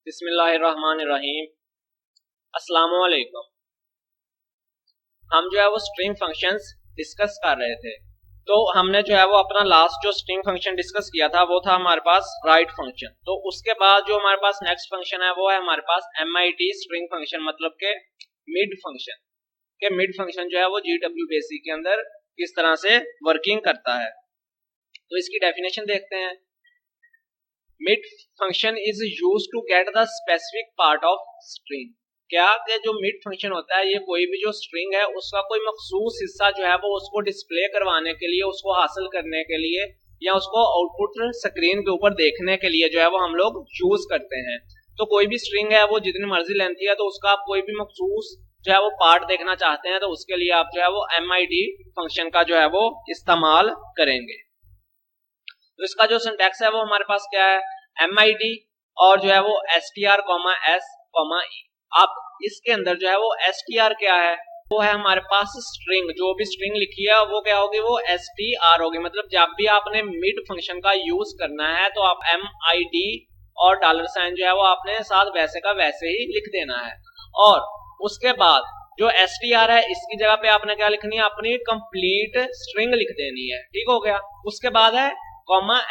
बिस्मिल्लाहिर्रहमानिर्रहीम। अस्सलामुअलैकुम। हम जो है वो स्ट्रिंग फंक्शंस डिस्कस कर रहे थे। तो हमने जो है वो अपना लास्ट जो स्ट्रिंग फंक्शन डिस्कस किया था वो था हमारे पास राइट फंक्शन। तो उसके बाद जो हमारे पास नेक्स्ट फंक्शन है वो है हमारे पास MIT स्ट्रिंग फंक्शन, मतलब के मिड फंक्शन। के मिड फंक्शन जो है वो GW बेसिक के अंदर किस तरह से वर्किंग करता है। तो इसकी डेफिनेशन देखते हैं। Mid function is use to get the specific part of string. क्या कि जो मिड फंक्शन होता है ये कोई भी जो स्ट्रिंग है उसका कोई मखसूस हिस्सा जो है वो उसको डिस्प्ले करवाने के लिए, उसको हासिल करने के लिए या उसको आउटपुट स्क्रीन के ऊपर देखने के लिए जो है वो हम लोग यूज करते हैं। तो कोई भी स्ट्रिंग है वो जितनी मर्जी लेंथी है, तो उसका आप कोई भी मखसूस जो है वो पार्ट देखना चाहते हैं तो उसके लिए आप जो है वो MIT फंक्शन का जो है वो इस्तेमाल करेंगे। तो इसका जो सिंटैक्स है वो हमारे पास क्या है, MIT और जो है वो str, s, e। अब इसके अंदर जो है वो str क्या है, वो है हमारे पास स्ट्रिंग। जो भी स्ट्रिंग लिखी है वो क्या होगी, वो str होगी। मतलब जब भी आपने मिड फंक्शन का यूज करना है तो आप MIT और $साइन जो है वो आपने साथ वैसे का वैसे ही लिख देना है। और उसके बाद जो str है इसकी जगह पे आपने क्या लिखनी है, अपनी कंप्लीट स्ट्रिंग लिख देनी है। ठीक हो गया। उसके बाद है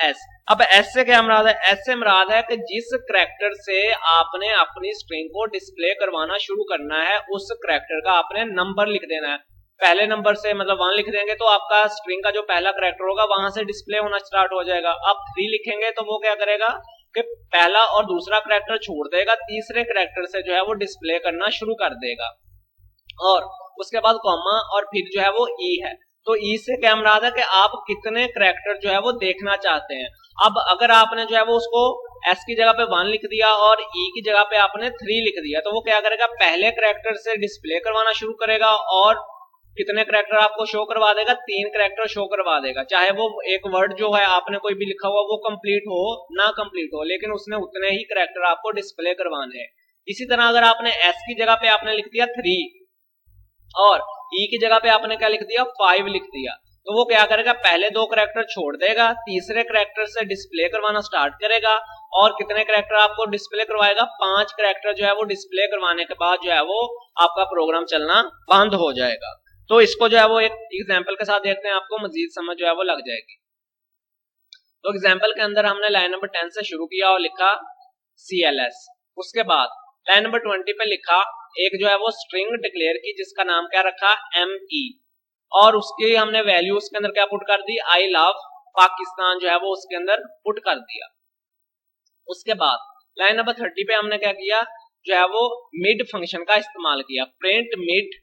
s। अब s से क्या मुराद है, s से मुराद है कि जिस करैक्टर से आपने अपनी स्ट्रिंग को डिस्प्ले करवाना शुरू करना है उस करैक्टर का आपने नंबर लिख देना है। पहले नंबर से मतलब 1 लिख देंगे तो आपका स्ट्रिंग का जो पहला करैक्टर होगा वहां से डिस्प्ले होना स्टार्ट हो जाएगा। अब 3 लिखेंगे तो वो क्या करेगा कि पहला और दूसरा करैक्टर छोड़ देगा, तीसरे करैक्टर से जो है वो डिस्प्ले करना शुरू कर देगा। और उसके बाद कॉमा और फिर जो है वो ई है। तो ई से क्या मुराद है कि आप कितने करैक्टर जो है वो देखना चाहते हैं। अब अगर आपने जो है वो उसको एस की जगह पे 1 लिख दिया और ई की जगह पे आपने 3 लिख दिया तो वो क्या करेगा, पहले करैक्टर से डिस्प्ले करवाना शुरू करेगा और कितने करैक्टर आपको शो करवा देगा, 3 करैक्टर शो करवा देगा। चाहे वो एक वर्ड जो है आपने कोई भी लिखा हुआ वो कंप्लीट हो ना कंप्लीट हो, लेकिन उसने उतने ही करैक्टर आपको डिस्प्ले करवाने हैं। इसी तरह अगर आपने एस की जगह पे आपने लिख दिया 3 और ई की जगह पे आपने क्या लिख दिया, 5 लिख दिया, तो वो क्या करेगा, पहले 2 करैक्टर छोड़ देगा, तीसरे करैक्टर से डिस्प्ले करवाना स्टार्ट करेगा और कितने करैक्टर आपको डिस्प्ले करवाएगा, 5 करैक्टर जो है वो डिस्प्ले करवाने के बाद जो है वो आपका प्रोग्राम चलना बंद हो जाएगा। तो इसको जो है वो एक एग्जाम्पल के साथ देखते हैं, आपको मजीद समझ जो है वो लग जाएगी। तो एग्जाम्पल के अंदर हमने लाइन नंबर 10 से शुरू किया और लिखा CLS। उसके बाद लाइन नंबर 20 पे लिखा एक जो है वो स्ट्रिंग डिक्लेयर की जिसका नाम क्या रखा, ME, और उसकी हमने वैल्यू उसके अंदर क्या पुट कर दी, आई लव पाकिस्तान जो है वो उसके अंदर पुट कर दिया। उसके बाद लाइन नंबर 30 पे हमने क्या किया, जो है वो मिड फंक्शन का इस्तेमाल किया, प्रिंट मिड,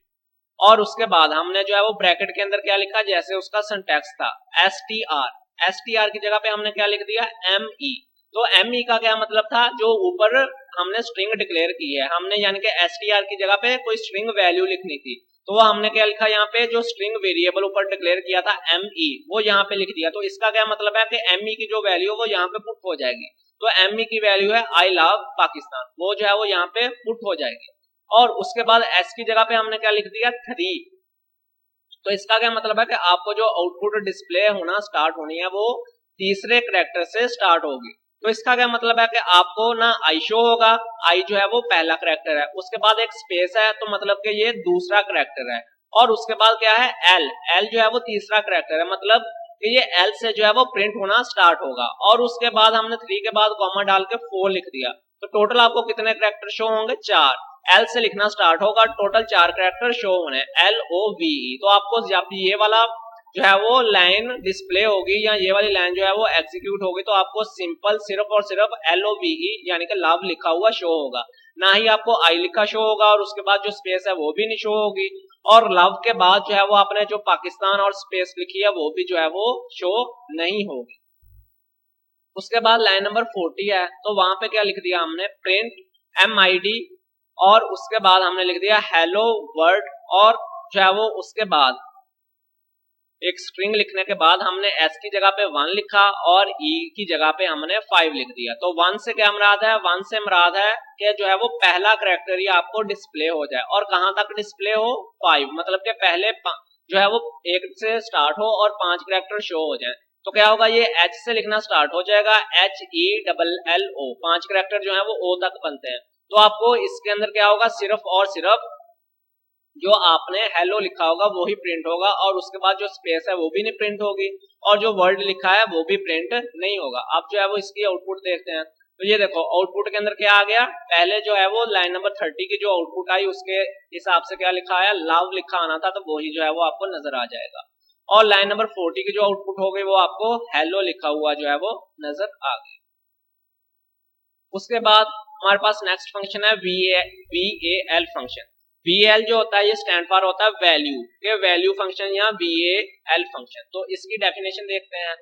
और उसके बाद हमने जो है वो ब्रैकेट के अंदर क्या लिखा, जैसे उसका सिंटैक्स था STR की जगह पे हमने क्या लिख दिया, ME। तो ME का क्या मतलब था, जो ऊपर हमने स्ट्रिंग डिक्लेयर की है हमने, यानी कि STR की जगह पे कोई स्ट्रिंग वैल्यू लिखनी थी तो वो हमने क्या लिखा, यहाँ पे जो स्ट्रिंग वेरिएबल ऊपर डिक्लेयर किया था ME वो यहाँ पे लिख दिया। तो इसका क्या मतलब है कि ME की जो वैल्यू वो यहाँ पे पुट हो जाएगी। तो ME की वैल्यू है आई लव पाकिस्तान, वो जो है वो यहाँ पे पुट हो जाएगी। और उसके बाद S की जगह पे हमने क्या लिख दिया, 3। तो इसका क्या मतलब है कि आपको जो आउटपुट डिस्प्ले होना स्टार्ट होनी है वो तीसरे करैक्टर से स्टार्ट होगी। तो इसका क्या मतलब है कि आपको ना आई शो होगा, आई जो है वो पहला करैक्टर है, उसके बाद एक स्पेस है तो मतलब कि ये दूसरा करैक्टर है, और उसके बाद क्या है, एल जो है वो तीसरा करैक्टर है, मतलब कि ये एल से जो है वो प्रिंट होना स्टार्ट होगा। और उसके बाद हमने 3 के बाद कॉमा डाल के 4 लिख दिया। तो टोटल आपको कितने करैक्टर शो होंगे, 4। एल से लिखना स्टार्ट होगा, टोटल 4 करैक्टर शो होने, LOVE। तो आपको जब ये वाला जो है वो लाइन डिस्प्ले होगी या ये वाली लाइन जो है वो एग्जीक्यूट होगी तो आपको सिंपल सिर्फ और सिर्फ LOVE यानी कि लव लिखा हुआ शो होगा, ना ही आपको आई लिखा शो होगा, और उसके बाद जो स्पेस है वो भी नहीं शो होगी, और लव के बाद जो है वो आपने जो पाकिस्तान और स्पेस लिखी है वो भी जो है वो शो नहीं होगी। उसके बाद लाइन नंबर 40 है, तो वहां पे क्या लिख दिया हमने, प्रिंट MID, और उसके बाद हमने लिख दिया हेलो वर्ल्ड, और जो है वो उसके बाद एक स्ट्रिंग लिखने के बाद हमने S की जगह पे 1 लिखा और E की जगह पे हमने 5 लिख दिया। तो 1 से क्या मुराद है, 1 से मुराद है कि जो है वो पहला करैक्टर ही आपको डिस्प्ले हो जाए, और कहां तक डिस्प्ले हो, 5, मतलब कि पहले जो है वो 1 से स्टार्ट हो और 5 करैक्टर शो हो जाए। तो क्या होगा, ये H से लिखना स्टार्ट हो जाएगा, HELLO, 5 कैरेक्टर जो है वो O तक बनते हैं। तो आपको इसके अंदर क्या होगा, सिर्फ और सिर्फ जो आपने हेलो लिखा होगा वो ही प्रिंट होगा, और उसके बाद जो स्पेस है वो भी नहीं प्रिंट होगी, और जो वर्ड लिखा है वो भी प्रिंट नहीं होगा। अब जो है वो इसकी आउटपुट देखते हैं। तो ये देखो आउटपुट के अंदर क्या आ गया, पहले जो है वो लाइन नंबर 30 की जो आउटपुट आई उसके हिसाब से क्या लिखा है, लव लिखा आना था, तो वही जो है वो आपको नजर आ जाएगा। और लाइन नंबर 40 की जो आउटपुट हो गई वो आपको हेलो लिखा हुआ जो है वो नजर आ गई। उसके बाद हमारे पास नेक्स्ट फंक्शन है VAL फंक्शन। VAL जो होता है ये स्टैंड फॉर होता है वैल्यू, ये वैल्यू फंक्शन या VAL फंक्शन। तो इसकी डेफिनेशन देखते हैं।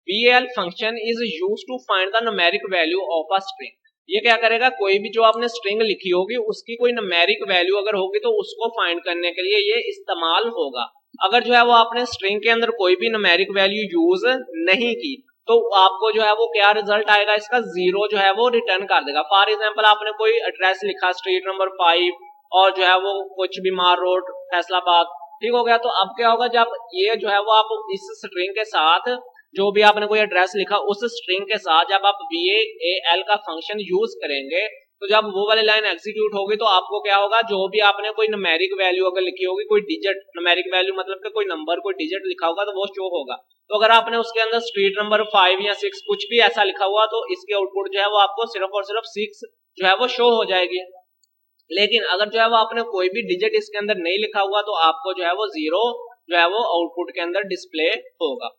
VAL function is used to find the numeric value of a string. ये क्या करेगा, कोई भी जो आपने स्ट्रिंग लिखी होगी उसकी कोई न्यूमेरिक वैल्यू अगर होगी तो उसको फाइंड करने के लिए ये इस्तेमाल होगा। अगर जो है वो आपने स्ट्रिंग के अंदर कोई भी न्यूमेरिक वैल्यू यूज नहीं की तो आपको जो है वो क्या रिजल्ट आएगा, इसका 0 जो है वो रिटर्न कर देगा। फॉर एग्जांपल आपने कोई एड्रेस लिखा स्ट्रीट नंबर 5 और जो है वो कुछ भी मार रोड फैसलाबाद, ठीक हो गया। तो अब क्या होगा, जब ये जो है वो आप इस स्ट्रिंग के साथ जो भी आपने कोई एड्रेस लिखा उस स्ट्रिंग के साथ जब आप VAL का फंक्शन यूज करेंगे तो जब वो वाली लाइन एग्जीक्यूट होगी तो आपको क्या होगा, जो भी आपने कोई न्यूमेरिक वैल्यू अगर लिखी होगी, कोई डिजिट, न्यूमेरिक वैल्यू मतलब कि कोई नंबर कोई डिजिट लिखा होगा तो वो शो होगा। तो अगर आपने उसके अंदर स्ट्रीट नंबर 5 या 6 कुछ भी ऐसा लिखा हुआ तो इसकी आउटपुट जो है वो आपको सिर्फ और सिर्फ 6 जो है वो शो हो जाएगी। लेकिन अगर जो है वो आपने कोई भी डिजिट इसके अंदर नहीं लिखा हुआ तो आपको जो है वो 0 जो है वो आउटपुट के अंदर डिस्प्ले होगा।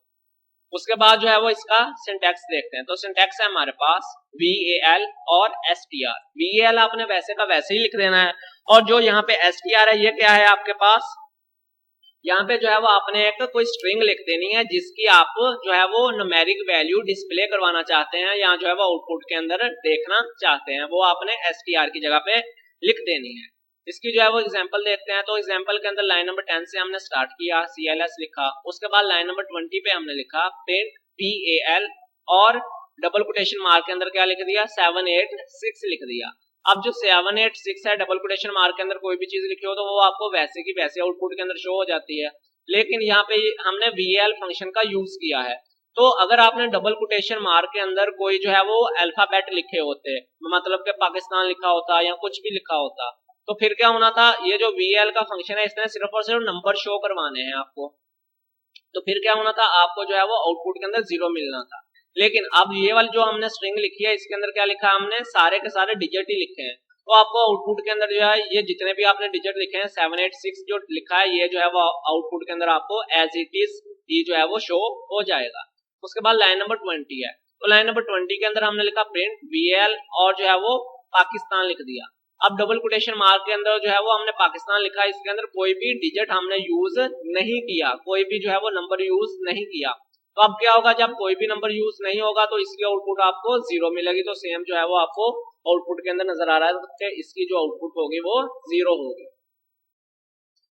उसके बाद जो है वो इसका सिंटैक्स देखते हैं। तो सिंटैक्स है हमारे पास VAL और STR। VAL आपने वैसे का वैसे ही लिख देना है, और जो यहाँ पे STR है ये क्या है आपके पास, यहाँ पे जो है वो आपने एक कोई स्ट्रिंग लिख देनी है जिसकी आप जो है वो न्यूमेरिक वैल्यू डिस्प्ले करवाना चाहते हैं या जो है वो आउटपुट के अंदर देखना चाहते हैं, वो आपने STR की जगह पे लिख देनी है। इसकी जो है वो एग्जांपल देखते हैं। तो एग्जांपल के अंदर लाइन नंबर 10 से हमने स्टार्ट किया, CLS लिखा, उसके बाद लाइन नंबर 20 पे हमने लिखा प्रिंट PAL और डबल कोटेशन मार्क के अंदर क्या लिख दिया, 786 लिख दिया। अब जो 786 है डबल कोटेशन मार्क के अंदर कोई भी चीज लिखी हो तो वो आपको वैसे की वैसे आउटपुट के अंदर शो हो जाती है। लेकिन यहाँ पे हमने VAL फंक्शन का यूज किया है, तो अगर आपने डबल कोटेशन मार्क के अंदर कोई जो है वो अल्फाबेट लिखे होते, मतलब कि पाकिस्तान लिखा होता या कुछ भी लिखा होता, तो फिर क्या होना था, ये जो VAL का फंक्शन है इसने सिर्फ और सिर्फ नंबर शो करवाने हैं आपको, तो फिर क्या होना था, आपको जो है वो आउटपुट के अंदर 0 मिलना था। लेकिन अब ये वाली जो हमने स्ट्रिंग लिखी है इसके अंदर क्या लिखा है, हमने सारे के सारे डिजिट ही लिखे हैं, तो आपको आउटपुट के अंदर जो है ये जितने भी आपने डिजिट लिखे हैं 786 जो लिखा है ये जो है वो आउटपुट के अंदर आपको एज इट इज ये जो है वो शो हो जाएगा। उसके बाद लाइन नंबर 20 है, तो लाइन नंबर 20 के अंदर हमने लिखा प्रिंट VAL और जो है वो पाकिस्तान लिख दिया। अब डबल कोटेशन मार्क के अंदर जो है वो हमने पाकिस्तान लिखा, इसके अंदर कोई भी डिजिट हमने यूज नहीं किया, कोई भी जो है वो नंबर यूज नहीं किया। तो अब क्या होगा, जब कोई भी नंबर यूज नहीं होगा तो इसकी आउटपुट आपको 0 मिलेगी। तो सेम जो है वो आपको आउटपुट के अंदर नजर आ रहा है, तो इसकी जो आउटपुट होगी वो 0 होगी।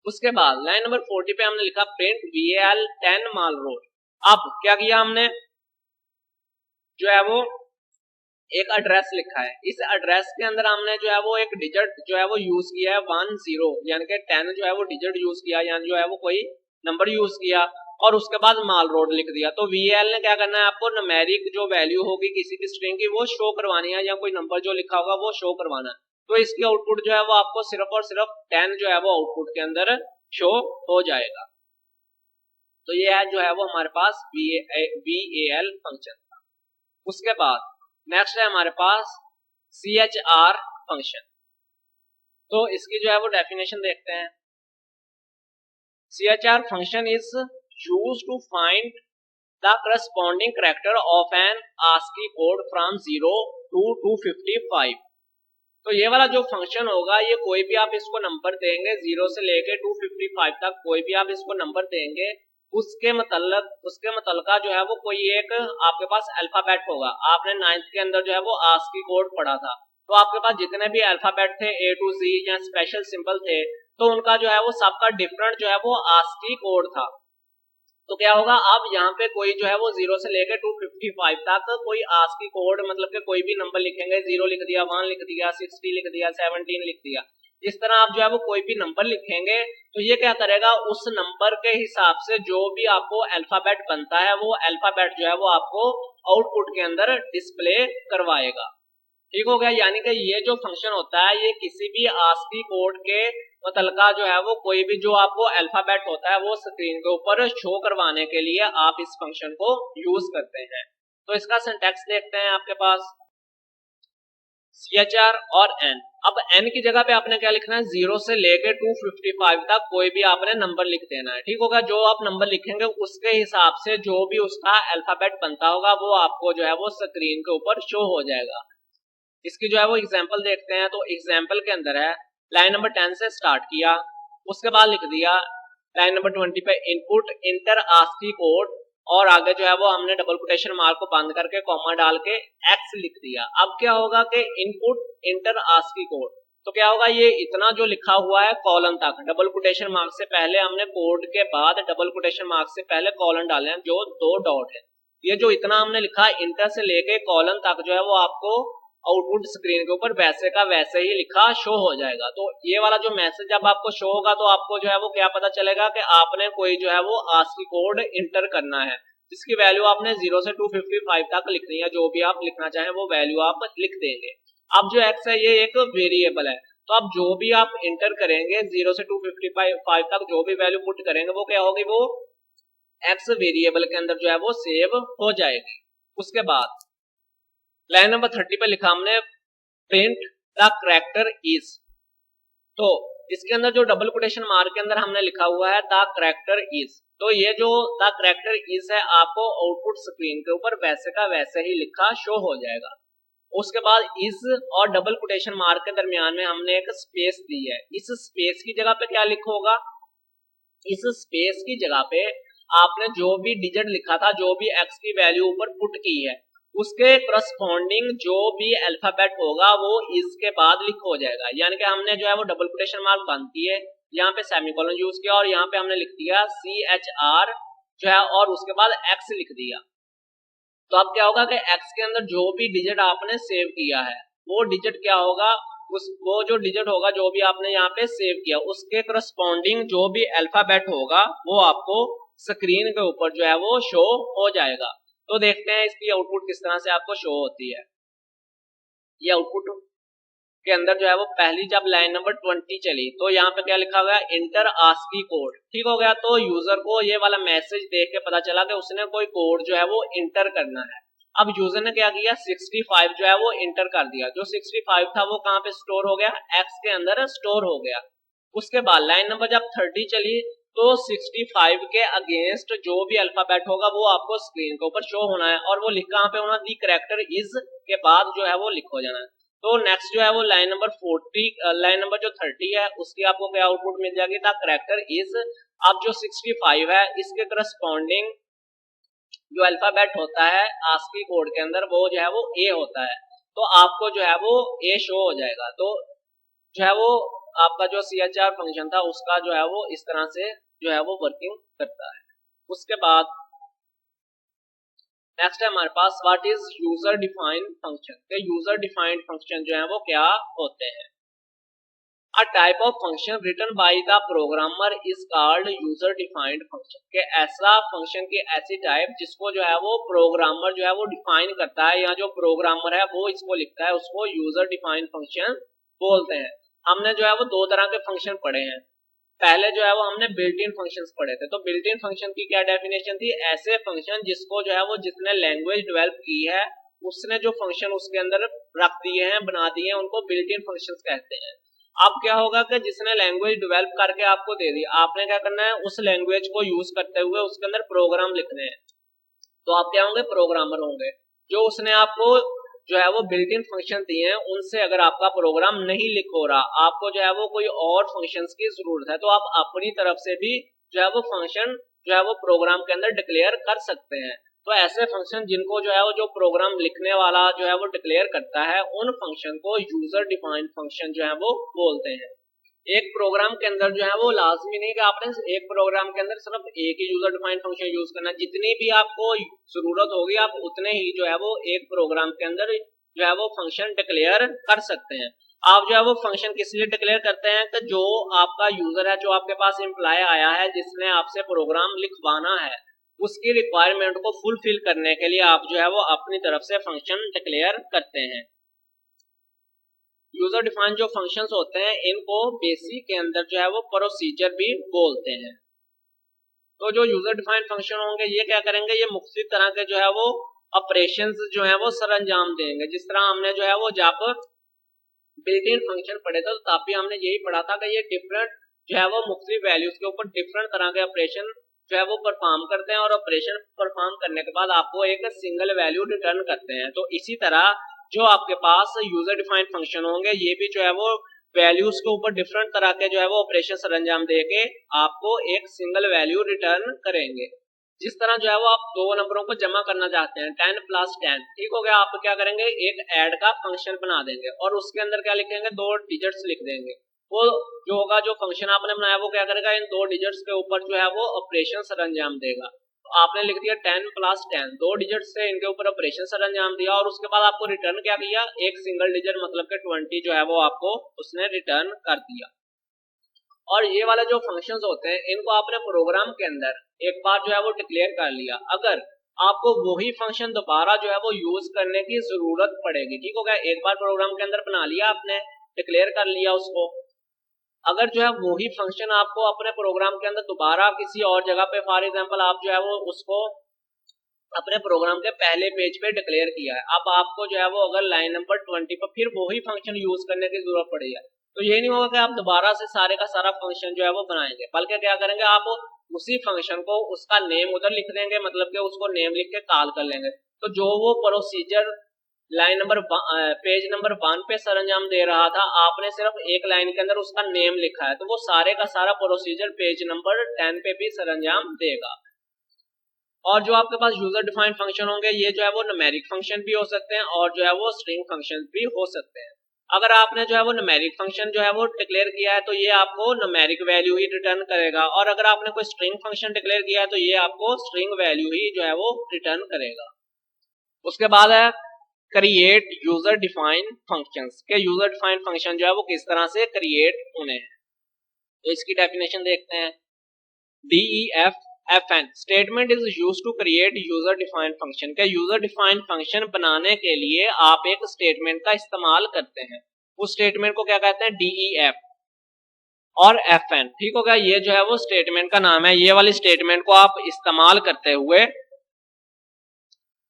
उसके बाद लाइन नंबर 40 पे हमने लिखा प्रिंट VAL 10 माल रोड। अब क्या किया हमने, जो है वो एक एड्रेस लिखा है, इस एड्रेस के अंदर हमने जो है वो एक डिजिट जो है वो यूज किया है 10, यानी कि 10 जो है वो डिजिट यूज किया, यानी जो है वो कोई नंबर यूज किया, और उसके बाद माल रोड लिख दिया। तो VAL ने क्या करना है, आपको न्यूमेरिक जो वैल्यू होगी किसी की स्ट्रिंग की वो शो करवानी है, या कोई नंबर जो लिखा होगा वो शो करवाना है। तो इसकी आउटपुट जो है वो आपको सिर्फ और सिर्फ 10 जो है वो आउटपुट के अंदर शो हो जाएगा। तो ये है जो है वो हमारे पास VAL फंक्शन था। उसके बाद नेक्स्ट है हमारे पास CHR फंक्शन। तो इसकी जो है वो डेफिनेशन देखते हैं। CHR function is used to find the corresponding character of an ASCII code from 0 to 255। तो ये वाला जो फंक्शन होगा ये कोई भी आप इसको नंबर देंगे 0 से लेके 255 तक, कोई भी आप इसको नंबर देंगे उसके मतलब जो है वो कोई एक आपके पास अल्फाबेट होगा। आपने 9th के अंदर जो है वो ASCII कोड पढ़ा था, तो आपके पास जितने भी अल्फाबेट थे A to Z या स्पेशल सिंबल थे, तो उनका जो है वो सबका डिफरेंट जो है वो ASCII कोड था। तो क्या होगा, अब यहाँ पे कोई जो है वो 0 से लेकर 255 तक कोई ASCII कोड मतलब कि कोई भी नंबर लिखेंगे, 0 लिख दिया, 1 लिख दिया, 60 लिख दिया, 17 लिख दिया, इस तरह आप जो है वो कोई भी नंबर लिखेंगे तो ये क्या करेगा, उस नंबर के हिसाब से जो भी आपको अल्फाबेट बनता है वो अल्फाबेट जो है वो आपको आउटपुट के अंदर डिस्प्ले करवाएगा। ठीक हो गया। यानी कि ये जो फंक्शन होता है ये किसी भी आस्की कोड के मुतलका जो है वो कोई भी जो आपको अल्फाबेट होता है वो स्क्रीन के ऊपर शो करवाने के लिए आप इस फंक्शन को यूज करते हैं। तो इसका सिंटैक्स देखते हैं आपके पास CHR और N। अब N की जगह पे आपने क्या लिखना है, 0 से लेके 255 तक कोई भी आपने नंबर लिख देना है। ठीक होगा। जो आप नंबर लिखेंगे उसके हिसाब से जो भी उसका अल्फाबेट बनता होगा वो आपको जो है वो स्क्रीन के ऊपर शो हो जाएगा। इसकी जो है वो एग्जाम्पल देखते हैं। तो एग्जाम्पल के अंदर है लाइन नंबर 10 से स्टार्ट किया, उसके बाद लिख दिया लाइन नंबर 20 पे इनपुट इंटर आस्की कोड और आगे जो है वो हमने डबल कोटेशन मार्क को बंद करके कॉमा डाल के एक्स लिख दिया। अब क्या होगा कि इनपुट इंटर आस्की कोड, तो क्या होगा ये इतना जो लिखा हुआ है कॉलन तक, डबल कोटेशन मार्क से पहले हमने कोड के बाद डबल कोटेशन मार्क से पहले कॉलन डाले हैं जो 2 डॉट है, ये जो इतना हमने लिखा इंटर से लेके कॉलन तक जो है वो आपको आउटपुट स्क्रीन के ऊपर वैसे का वैसे ही लिखा शो हो जाएगा। तो ये वाला जो मैसेज जब आपको शो होगा तो आपको जो है वो क्या पता चलेगा कि आपने कोई जो है वो आस्की कोड इंटर करना है जिसकी वैल्यू आपने 0 से 255 तक लिखनी है। जो भी आप लिखना चाहें वो वैल्यू आप लिख देंगे। अब जो एक्स है ये एक वेरिएबल है, तो अब जो भी आप इंटर करेंगे 0 से 255 तक जो भी वैल्यू पुट करेंगे वो क्या होगी, वो एक्स वेरिएबल के अंदर जो है वो सेव हो जाएगी। उसके बाद लाइन नंबर 30 पे लिखा हमने प्रिंट द कैरेक्टर इज, तो इसके अंदर जो डबल कोटेशन मार्क के अंदर हमने लिखा हुआ है द कैरेक्टर इज, तो ये जो द कैरेक्टर इज है आपको आउटपुट स्क्रीन के ऊपर वैसे का वैसे ही लिखा शो हो जाएगा। उसके बाद इज और डबल कोटेशन मार्क के दरमियान में हमने एक स्पेस दी है, इस स्पेस की जगह पे क्या लिखोगा, इस स्पेस की जगह पे आपने जो भी डिजिट लिखा था, जो भी एक्स की वैल्यू ऊपर पुट की है उसके करस्पॉन्डिंग जो भी अल्फाबेट होगा वो इसके बाद लिख हो जाएगा। यानी कि हमने जो है वो डबल कोटेशन मार्क बंद किए, यहाँ पे सेमीकोलन यूज किया और यहाँ पे हमने लिख दिया CHR जो है और उसके बाद एक्स लिख दिया। तो अब क्या होगा कि एक्स के अंदर जो भी डिजिट आपने सेव किया है वो डिजिट क्या होगा, वो जो डिजिट होगा जो भी आपने यहाँ पे सेव किया उसके करस्पॉन्डिंग जो भी अल्फाबेट होगा वो आपको स्क्रीन के ऊपर जो है वो शो हो जाएगा। तो देखते हैं इसकी आउटपुट किस तरह से आपको शो होती है। ये आउटपुट के अंदर जो है वो पहली जब लाइन नंबर 20 चली तो यहाँ पे क्या लिखा हुआ है, इंटर आस्की कोड। ठीक हो गया। तो यूजर को ये वाला मैसेज देख के पता चला कि उसने कोई कोड जो है वो इंटर करना है। अब यूजर ने क्या किया, 65 जो है वो इंटर कर दिया। जो 65 था वो कहाँ पे स्टोर हो गया, एक्स के अंदर स्टोर हो गया। उसके बाद लाइन नंबर जब 30 चली तो 65 के अगेंस्ट जो भी अल्फाबेट होगा वो आपको स्क्रीन के ऊपर शो होना है और वो लिख कहाँ पे होना, दी कैरेक्टर इज के बाद जो है वो लिख हो जाना है। तो नेक्स्ट जो है वो लाइन नंबर 40, लाइन नंबर जो 30 है उसकी आपको क्या आउटपुट मिल जाएगी, द कैरेक्टर इज। अब जो 65 है इसके करस्पॉन्डिंग जो अल्फाबेट होता है आस्की कोड के अंदर वो जो है वो ए होता है, तो आपको जो है वो ए शो हो जाएगा। तो जो है वो आपका जो CHR फंक्शन था उसका जो है वो इस तरह से जो है वो वर्किंग करता है। उसके बाद नेक्स्ट है हमारे पास what is user defined function. के यूजर डिफाइंड फंक्शन जो है वो क्या होते हैं। A type of function written by the programmer is called user defined function। के ऐसा फंक्शन की ऐसी टाइप जिसको जो है वो प्रोग्रामर जो है वो डिफाइन करता है या जो प्रोग्रामर है वो इसको लिखता है उसको यूजर डिफाइंड फंक्शन बोलते हैं। हमने जो है वो 2 तरह के फंक्शन पढ़े हैं। पहले जो है वो हमने बिल्ट इन फंक्शंस पढ़े थे। तो बिल्ट इन फंक्शन की क्या डेफिनेशन थी, ऐसे फंक्शन जिसको जो है वो जिसने लैंग्वेज डेवलप की है उसने जो फंक्शन उसके अंदर रख दिए हैं, बना दिए हैं, उनको बिल्ट इन फंक्शंस कहते हैं। अब क्या होगा कि जिसने लैंग्वेज डेवलप करके आपको दे दी, आपने क्या करना है उस लैंग्वेज को यूज करते हुए उसके अंदर प्रोग्राम लिखने हैं। तो आप क्या होंगे, प्रोग्रामर होंगे। जो उसने आपको जो है वो बिल्ट इन फंक्शन दिए हैं उनसे अगर आपका प्रोग्राम नहीं लिख हो रहा, आपको जो है वो कोई और फंक्शंस की जरूरत है, तो आप अपनी तरफ से भी जो है वो फंक्शन जो है वो प्रोग्राम के अंदर डिक्लेयर कर सकते हैं। तो ऐसे फंक्शन जिनको जो है वो जो प्रोग्राम लिखने वाला जो है वो डिक्लेयर करता है उन फंक्शन को यूजर डिफाइंड फंक्शन जो है वो बोलते हैं। एक प्रोग्राम के अंदर जो है वो लाजमी नहीं कि आपने एक प्रोग्राम के अंदर सिर्फ एक ही यूजर डिफाइंड फंक्शन यूज करना है। जितनी भी आपको जरूरत होगी आप उतने ही जो है वो एक प्रोग्राम के अंदर जो है वो फंक्शन डिक्लेयर कर सकते हैं। आप जो है वो फंक्शन किस लिए डिक्लेयर करते हैं कि जो आपका यूजर है, जो आपके पास एम्प्लॉय आया है जिसने आपसे प्रोग्राम लिखवाना है, उसकी रिक्वायरमेंट को फुलफिल करने के लिए आप जो है वो अपनी तरफ से फंक्शन डिक्लेयर करते हैं। यूजर डिफाइन जो फंक्शंस होते हैं इनको बेसिक के अंदर जो है वो प्रोसीजर भी बोलते हैं। तो जो यूजर डिफाइंड फंक्शन होंगे ये क्या करेंगे, ये मुख्तलिफ तरह के जो है वो ऑपरेशंस जो है वो सर अंजाम देंगे। जिस तरह हमने जो है वो जब बिल्ट इन फंक्शन पढ़े थे तो तब भी हमने यही पढ़ा था कि ये डिफरेंट जो है वो मुख्तलिफ वैल्यूज के ऊपर डिफरेंट तरह के ऑपरेशन जो है वो परफॉर्म करते हैं और ऑपरेशन परफॉर्म करने के बाद आपको एक सिंगल वैल्यू रिटर्न करते हैं। तो इसी तरह जो आपके पास यूजर डिफाइंड फंक्शन होंगे ये भी जो है वो वैल्यूज के ऊपर डिफरेंट तरह के जो है वो ऑपरेशन सर अंजाम देके आपको एक सिंगल वैल्यू रिटर्न करेंगे। जिस तरह जो है वो आप दो नंबरों को जमा करना चाहते हैं 10 + 10, ठीक हो गया, आप क्या करेंगे एक ऐड का फंक्शन बना देंगे और उसके अंदर क्या लिखेंगे, दो डिजिट्स लिख देंगे। वो जो होगा जो फंक्शन आपने बनाया वो क्या करेगा, इन दो डिजिट्स के ऊपर जो है वो ऑपरेशन सर अंजाम देगा। तो आपने लिख दिया 10 + 10, दो डिजिट से इनके ऊपर ऑपरेशन सर अंजाम दिया और उसके बाद आपको रिटर्न क्या किया, एक सिंगल डिजिट मतलब के 20 जो है वो आपको उसने रिटर्न कर दिया। और ये वाले जो फंक्शंस होते हैं इनको आपने प्रोग्राम के अंदर एक बार जो है वो डिक्लेयर कर लिया, अगर आपको वही फंक्शन दोबारा जो है वो यूज करने की जरूरत पड़ेगी, ठीक हो गया, एक बार प्रोग्राम के अंदर बना लिया आपने, डिक्लेयर कर लिया उसको, अगर जो है वही फंक्शन आपको अपने प्रोग्राम के अंदर दोबारा किसी और जगह पे फॉर एग्जांपल आप जो है वो उसको अपने प्रोग्राम के पहले पेज पे डिक्लेयर किया है, अब आपको जो है वो अगर लाइन नंबर 20 पर फिर वही फंक्शन यूज करने की जरूरत पड़ी है तो ये नहीं होगा कि आप दोबारा से सारे का सारा फंक्शन जो है वो बनाएंगे, बल्कि क्या करेंगे आप उसी फंक्शन को उसका नेम उधर लिख देंगे, मतलब कि उसको नेम लिख के कॉल कर लेंगे। तो जो वो procedure line number page number 1 पे सर अंजाम दे रहा था, आपने सिर्फ एक लाइन के अंदर उसका नेम लिखा है, तो वो सारे का सारा प्रोसीजर पेज नंबर 10 पे भी सर अंजाम देगा। और जो आपके पास यूजर डिफाइंड फंक्शन होंगे ये जो है वो न्यूमेरिक फंक्शन भी हो सकते हैं और जो है वो स्ट्रिंग फंक्शन भी हो सकते हैं। अगर आपने जो है वो न्यूमेरिक फंक्शन जो है वो डिक्लेयर किया है तो ये आपको न्यूमेरिक वैल्यू ही रिटर्न करेगा, और अगर आपने कोई स्ट्रिंग फंक्शन डिक्लेयर किया है तो ये आपको स्ट्रिंग वैल्यू ही जो है वो रिटर्न करेगा। उसके बाद है क्रिएट यूजर डिफाइंड फंक्शंस के यूजर डिफाइंड फंक्शन जो है वो किस तरह से क्रिएट होने हैं, तो इसकी डेफिनेशन देखते हैं। DEFFN statement is used to create user defined function के यूजर डिफाइंड फंक्शन बनाने के लिए आप एक स्टेटमेंट का इस्तेमाल करते हैं, उस स्टेटमेंट को क्या कहते हैं, DEF और FN, ठीक हो गया, ये जो है वो स्टेटमेंट का नाम है। ये वाली स्टेटमेंट को आप इस्तेमाल करते हुए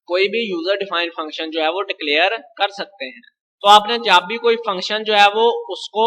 कोई भी यूजर डिफाइंड फंक्शन जो है वो डिक्लेयर कर सकते हैं। तो आपने जब भी कोई फंक्शन जो है वो उसको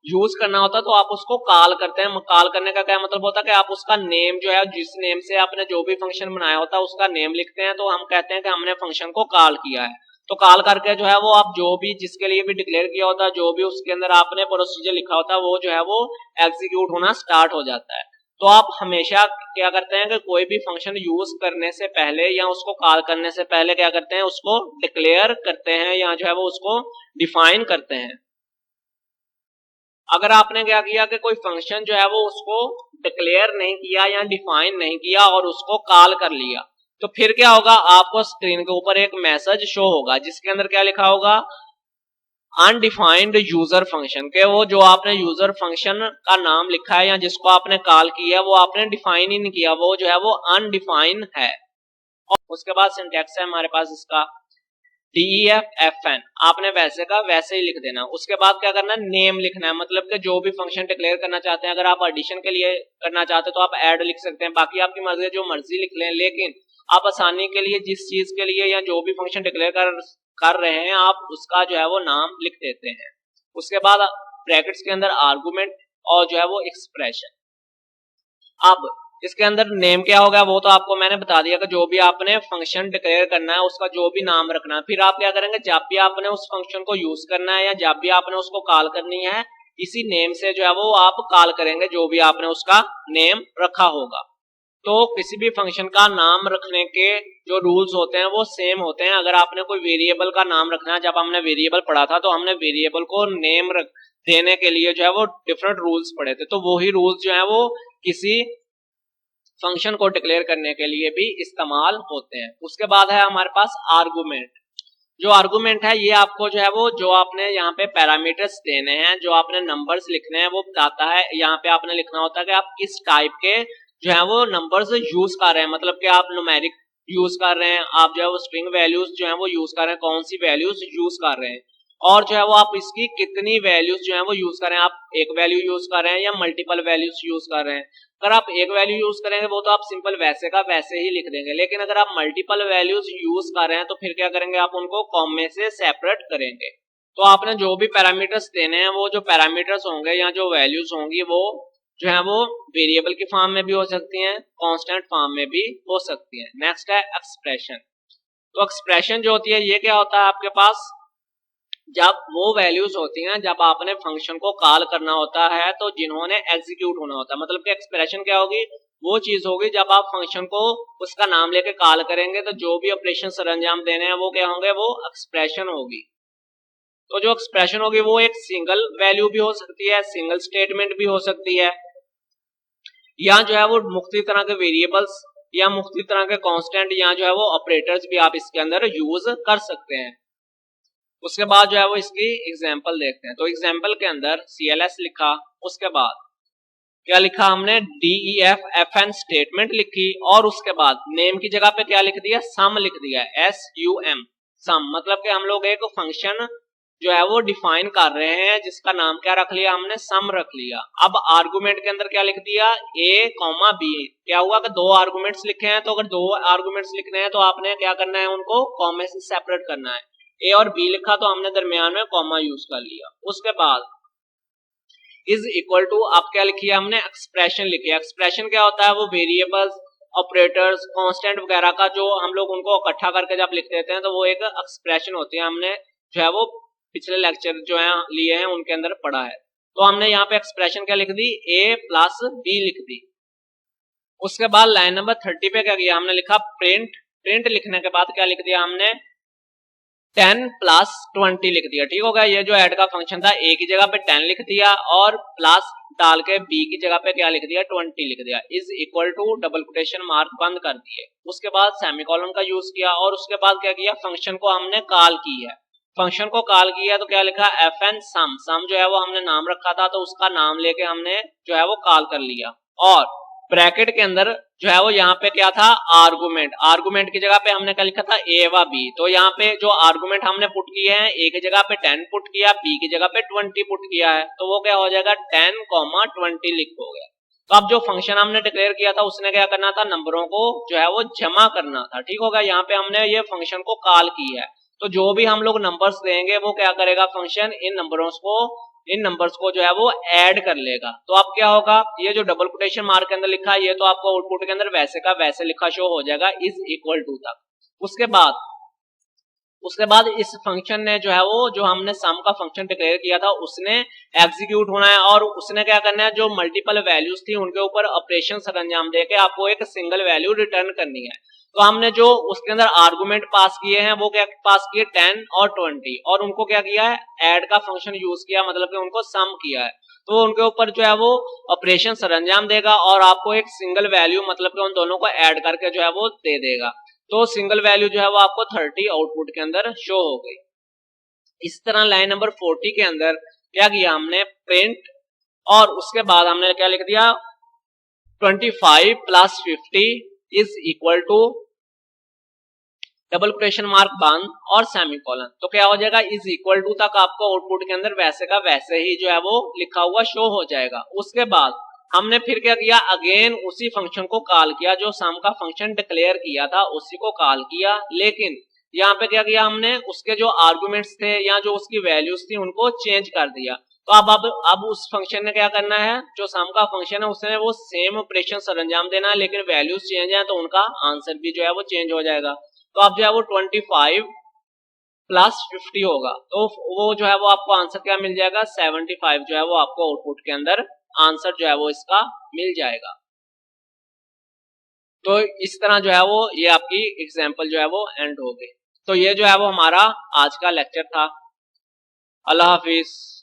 यूज करना होता है तो आप उसको कॉल करते हैं। कॉल करने का क्या मतलब होता है कि आप उसका नेम जो है, जिस नेम से आपने जो भी फंक्शन बनाया होता है उसका नेम लिखते हैं, तो हम कहते हैं कि हमने फंक्शन को कॉल किया है। तो कॉल करके जो है वो आप जो भी जिसके लिए भी डिक्लेयर किया होता है, जो भी उसके अंदर आपने प्रोसीजर लिखा होता है वो जो है वो एग्जीक्यूट होना स्टार्ट हो जाता है। तो आप हमेशा क्या करते हैं कि कोई भी फंक्शन यूज करने से पहले या उसको कॉल करने से पहले क्या करते हैं, उसको डिक्लेयर करते हैं या जो है वो उसको डिफाइन करते हैं। अगर आपने क्या किया कि कोई फंक्शन जो है वो उसको डिक्लेयर नहीं किया या डिफाइन नहीं किया और उसको कॉल कर लिया, तो फिर क्या होगा, आपको स्क्रीन के ऊपर एक मैसेज शो होगा जिसके अंदर क्या लिखा होगा, अनडिफाइंड यूजर फंक्शन के वो जो आपने यूजर फंक्शन का नाम लिखा है या जिसको आपने कॉल किया वो आपने डिफाइन ही नहीं किया, वो जो है वो अनडिफाइन है। और उसके बाद सिंटैक्स है हमारे पास इसका DEFFN, आपने वैसे का वैसे ही लिख देना। उसके बाद क्या करना है, नेम लिखना है, मतलब कि जो भी फंक्शन डिक्लेयर करना चाहते हैं, अगर आप एडिशन के लिए करना चाहते हैं तो आप ऐड लिख सकते हैं, बाकी आपकी मर्जी जो मर्जी लिख लें, लेकिन आप आसानी के लिए जिस चीज के लिए या जो भी फंक्शन डिक्लेयर कर रहे हैं आप उसका जो है वो नाम लिख देते हैं। उसके बाद ब्रैकेट्स के अंदर आर्गुमेंट और जो है वो एक्सप्रेशन। अब इसके अंदर नेम क्या होगा वो तो आपको मैंने बता दिया कि जो भी आपने फंक्शन डिक्लेयर करना है उसका जो भी नाम रखना है, फिर आप क्या करेंगे, जब भी आपने उस फंक्शन को यूज करना है या जब भी आपने उसको कॉल करनी है, इसी नेम से जो है वो आप कॉल करेंगे जो भी आपने उसका नेम रखा होगा। तो किसी भी फंक्शन का नाम रखने के जो रूल्स होते हैं वो सेम होते हैं। अगर आपने कोई वेरिएबल का नाम रखना है, जब हमने वेरिएबल पढ़ा था तो हमने वेरिएबल को नेम देने के लिए जो है वो डिफरेंट रूल्स पढ़े थे, तो वही रूल्स जो है वो किसी फंक्शन को डिक्लेयर करने के लिए भी इस्तेमाल होते हैं। उसके बाद है हमारे पास आर्गुमेंट। जो आर्गुमेंट है ये आपको जो है वो जो आपने यहाँ पे पैरामीटर्स देने हैं, जो आपने नंबर्स लिखने हैं वो बताता है। यहाँ पे आपने लिखना होता है कि आप किस टाइप के जो है वो नंबर्स यूज कर रहे हैं, मतलब कि आप न्यूमेरिक यूज कर रहे हैं, आप जो है वो स्ट्रिंग वैल्यूज जो है वो यूज कर रहे हैं, कौन सी वैल्यूज यूज कर रहे हैं, और जो है वो आप इसकी कितनी वैल्यूज जो है वो यूज कर रहे हैं, आप एक वैल्यू यूज कर रहे हैं या मल्टीपल वैल्यूज यूज कर रहे हैं। अगर आप एक वैल्यू यूज करेंगे वो तो आप सिंपल वैसे का वैसे ही लिख देंगे, लेकिन अगर आप मल्टीपल वैल्यूज यूज कर रहे हैं तो फिर क्या करेंगे, आप उनको कॉमे से सेपरेट करेंगे। तो आपने जो भी पैरामीटर्स देने हैं वो जो पैरामीटर्स होंगे या जो वैल्यूज होंगी वो जो है वो वेरिएबल की फॉर्म में भी हो सकती हैं, कांस्टेंट फॉर्म में भी हो सकती हैं। नेक्स्ट है एक्सप्रेशन। तो एक्सप्रेशन जो होती है ये क्या होता है आपके पास, जब वो वैल्यूज होती हैं जब आपने फंक्शन को कॉल करना होता है तो जिन्होंने एग्जीक्यूट होना होता है, मतलब कि एक्सप्रेशन क्या होगी, वो चीज होगी जब आप फंक्शन को उसका नाम लेके कॉल करेंगे तो जो भी ऑपरेशन सरंजाम देने हैं वो क्या होंगे, वो एक्सप्रेशन होगी। तो जो एक्सप्रेशन होगी वो एक सिंगल वैल्यू भी हो सकती है, सिंगल स्टेटमेंट भी हो सकती है, या जो है वो मुख्तलिफ तरह के वेरिएबल्स या मुख्तलिफ तरह के कांस्टेंट या जो है वो ऑपरेटर्स भी आप इसके अंदर यूज कर सकते हैं। उसके बाद जो है वो इसकी एग्जाम्पल देखते हैं। तो एग्जाम्पल के अंदर CLS लिखा, उसके बाद क्या लिखा हमने, DEF स्टेटमेंट लिखी, और उसके बाद नेम की जगह पे क्या लिख दिया, सम लिख दिया, SUM सम, मतलब कि हम लोग एक फंक्शन जो है वो डिफाइन कर रहे हैं जिसका नाम क्या रख लिया हमने, सम रख लिया। अब आर्गुमेंट के अंदर क्या लिख दिया, A, B। क्या हुआ कि दो आर्गुमेंट्स लिखे हैं, तो अगर दो आर्गुमेंट्स लिखने हैं तो आपने क्या करना है, उनको कॉमे से सेपरेट करना है। A और B लिखा तो हमने दरमियान में कॉमा यूज कर लिया। उसके बाद इज इक्वल टू, अब क्या लिखी है हमने, एक्सप्रेशन लिखी है। एक्सप्रेशन क्या होता है, वो वेरिएबल्स, ऑपरेटर्स, कांस्टेंट वगैरह का जो हम लोग उनको इकट्ठा करके जब लिख देते हैं तो वो एक एक्सप्रेशन होती है। हमने जो है वो पिछले लेक्चर जो है लिए हैं उनके अंदर पढ़ा है। तो हमने यहाँ पे एक्सप्रेशन क्या लिख दी, A+B लिख दी। उसके बाद लाइन नंबर 30 पे क्या किया हमने, लिखा प्रिंट। प्रिंट लिखने के बाद क्या लिख दिया हमने, 10+20 लिख दिया। ठीक हो गया, ये जो ऐड का फंक्शन था A की जगह पे 10 लिख दिया और प्लस डाल के B की जगह पे क्या लिख दिया, 20 लिख दिया। Is equal to double quotation mark बंद कर दिए। उसके बाद सेमीकोलन का यूज किया और उसके बाद क्या किया, फंक्शन को हमने कॉल की है। फंक्शन को कॉल किया तो क्या लिखा, FN सम। सम जो है वो हमने नाम रखा था तो उसका नाम लेके हमने जो है वो कॉल कर लिया। और ब्रैकेट के अंदर जो है वो यहाँ पे क्या था, आर्गुमेंट। आर्गुमेंट की जगह पे हमने क्या लिखा था, A व B। तो यहाँ पे जो आर्गुमेंट हमने पुट किए हैं, A की जगह पे 10 पुट किया, B की जगह पे 20 पुट किया है, तो वो क्या हो जाएगा, 10, 20 लिख हो गया। तो अब जो फंक्शन हमने डिक्लेयर किया था उसने क्या करना था, नंबरों को जो है वो जमा करना था। ठीक होगा, यहाँ पे हमने ये फंक्शन को कॉल की है तो जो भी हम लोग नंबर्स देंगे वो क्या करेगा, फंक्शन इन नंबर्स को जो है वो ऐड कर लेगा। तो अब क्या होगा, ये जो डबल कोटेशन मार्क के अंदर लिखा है ये तो आपको आउटपुट के अंदर वैसे का वैसे लिखा शो हो जाएगा, इज इक्वल टू तक। उसके बाद इस फंक्शन ने जो है वो जो हमने सम का फंक्शन डिक्लेयर किया था उसने एग्जीक्यूट होना है और उसने क्या करना है, जो मल्टीपल वैल्यूज थी उनके ऊपर ऑपरेशन सरंजाम देके आपको एक सिंगल वैल्यू रिटर्न करनी है। तो हमने जो उसके अंदर आर्गुमेंट पास किए हैं वो क्या पास किए, 10 और 20, और उनको क्या किया है, ऐड का फंक्शन यूज किया, मतलब कि उनको सम किया है। तो उनके ऊपर जो है वो ऑपरेशन सरंजाम देगा और आपको एक सिंगल वैल्यू मतलब कि उन दोनों को ऐड करके जो है वो दे देगा। तो सिंगल वैल्यू जो है वो आपको 30 आउटपुट के अंदर शो हो गई। इस तरह लाइन नंबर 40 के अंदर क्या किया हमने, प्रिंट, और उसके बाद हमने क्या लिख दिया, 25+50 is equal to double quotation mark बंद और सेमीकोलन। तो क्या हो जाएगा, इज इक्वल टू तक आपको आउटपुट के अंदर वैसे का वैसे ही जो है वो लिखा हुआ शो हो जाएगा। उसके बाद हमने फिर क्या किया, अगेन उसी फंक्शन को कॉल किया, जो सम का फंक्शन डिक्लेयर किया था उसी को कॉल किया, लेकिन यहाँ पे क्या किया हमने, उसके जो आर्गुमेंट्स थे या जो उसकी वैल्यूज थी उनको चेंज कर दिया। तो अब उस फंक्शन ने क्या करना है, जो सम का फंक्शन है उसने वो सेम ऑपरेशन सरंजाम देना है, लेकिन वैल्यूज चेंज है तो उनका आंसर भी जो है वो चेंज हो जाएगा। तो अब जो है वो 25+50 होगा, तो वो जो है वो आपको आंसर क्या मिल जाएगा, 75 जो है वो आपको आउटपुट के अंदर आंसर जो है वो इसका मिल जाएगा। तो इस तरह जो है वो ये आपकी एग्जाम्पल जो है वो एंड हो गई। तो ये जो है वो हमारा आज का लेक्चर था। अल्लाह हाफिज।